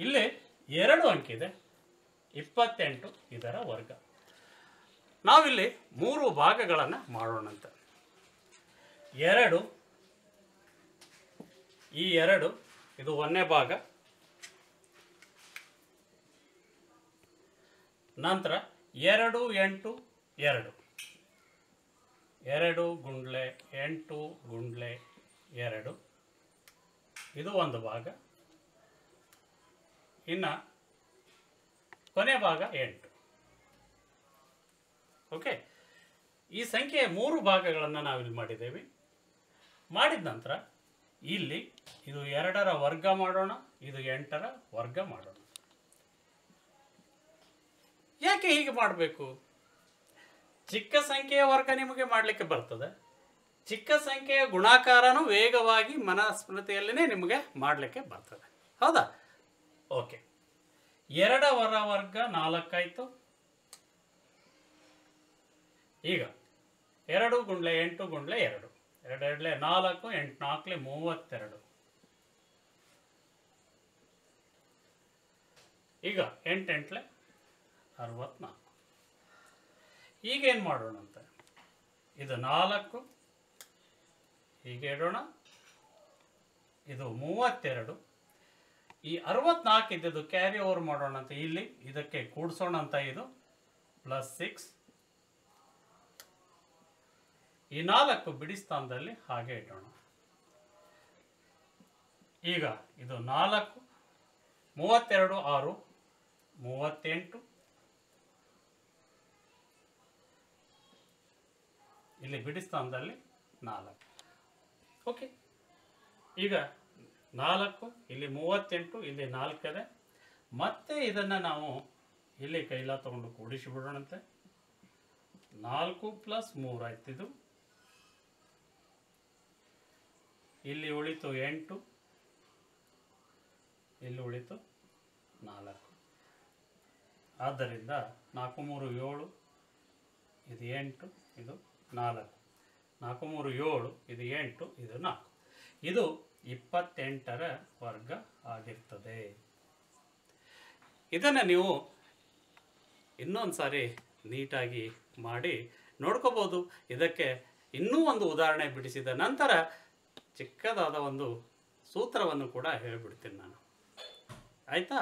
ಇಲ್ಲಿ 2 ಅಂಕಿ ಇದೆ, 28 ಇದರ ವರ್ಗ. ನಾವಿಲ್ಲಿ 3 ಭಾಗಗಳನ್ನು ಮಾಡೋಣಂತೆ. 2 ಈ 2 ಇದು 1ನೇ ಭಾಗ, ನಂತರ 2 8 2 2 ಗುಂಡ್ಲೆ 8 ಗುಂಡ್ಲೆ 2 ಇದು ಒಂದು ಭಾಗ. ಇನ್ನು ಕೊನೆ ಭಾಗ 8. ಓಕೆ, ಈ ಸಂಖ್ಯೆಯ 3 ಭಾಗಗಳನ್ನು ನಾವಿಲ್ಲಿ ಮಾಡಿದ್ದೇವೆ. ಮಾಡಿದ ನಂತರ ಇಲ್ಲಿ ಇದು 2ರ ವರ್ಗ ಮಾಡೋಣ, ಇದು 8ರ ವರ್ಗ ಮಾಡೋಣ. ಯಾಕೆ ಹೀಗೆ ಮಾಡಬೇಕು? ಚಿಕ್ಕ ಸಂಖ್ಯೆಯ ವರ್ಗ ನಿಮಗೆ ಮಾಡಲಿಕ್ಕೆ ಬರ್ತದೆ, ಚಿಕ್ಕ ಸಂಖ್ಯೆಯ ಗುಣಾಕಾರನೂ ವೇಗವಾಗಿ ಮನಸ್ಮೃತಿಯಲ್ಲೇ ನಿಮಗೆ ಮಾಡಲಿಕ್ಕೆ ಬರ್ತದೆ, ಹೌದಾ? ಓಕೆ, 2ರ ವರ್ಗ 4 ಆಯಿತು. ಈಗ 2 ಗುಂಡ್ಲೆ 8 ಗುಂಡ್ಲೆ 2 2 2 4 8 4 32. ಈಗ 8 8 64. ಈಗೇನು ಮಾಡೋಣ ಅಂತ, ಇದು 4 ಹೀಗೆ ಇಡೋಣ, ಇದು 32. ಈ 64 ಇದ್ದದ್ದು ಕ್ಯಾರಿ ಓವರ್ ಮಾಡೋಣ ಅಂತ ಇಲ್ಲಿ ಇದಕ್ಕೆ ಕೂಡಿಸೋಣ ಅಂತ, ಇದು +6. ಈ 4 ಬಿಡಿ ಸ್ಥಾನದಲ್ಲಿ ಹಾಗೆ ಇಡೋಣ. ಈಗ ಇದು 4 32 6 38, ಇಲ್ಲಿ ಬಿಡಿ ಸ್ಥಾನದಲ್ಲಿ 4. ಓಕೆ, ಈಗ 4 ಇಲ್ಲಿ 38 ಇಲ್ಲಿ 4 ಇದೆ. ಮತ್ತೆ ಇದನ್ನು ನಾವು ಇಲ್ಲಿ ಕೈಲ ತಗೊಂಡು ಕೂಡಿಸಿ ಬಿಡೋಣಂತೆ. 4 + 3 ಆಯ್ತಿದು. ಇಲ್ಲಿ ಉಳಿತು 8, ಇಲ್ಲಿ ಉಳಿತು 4. ಆದ್ದರಿಂದ 4 3 7, ಇದು 8, ಇದು 4. 4 3 7, ಇದು 8, ಇದು 4. ಇದು 28ರ ವರ್ಗ ಆಗಿರ್ತದೆ. ಇದನ್ನು ನೀವು ಇನ್ನೊಂದು ಸಾರಿ ನೀಟಾಗಿ ಮಾಡಿ ನೋಡ್ಕೋಬೋದು. ಇದಕ್ಕೆ ಇನ್ನೂ ಒಂದು ಉದಾಹರಣೆ ಬಿಡಿಸಿದ ನಂತರ ಚಿಕ್ಕದಾದ ಒಂದು ಸೂತ್ರವನ್ನು ಕೂಡ ಹೇಳಿಬಿಡ್ತೀನಿ ನಾನು, ಆಯಿತಾ?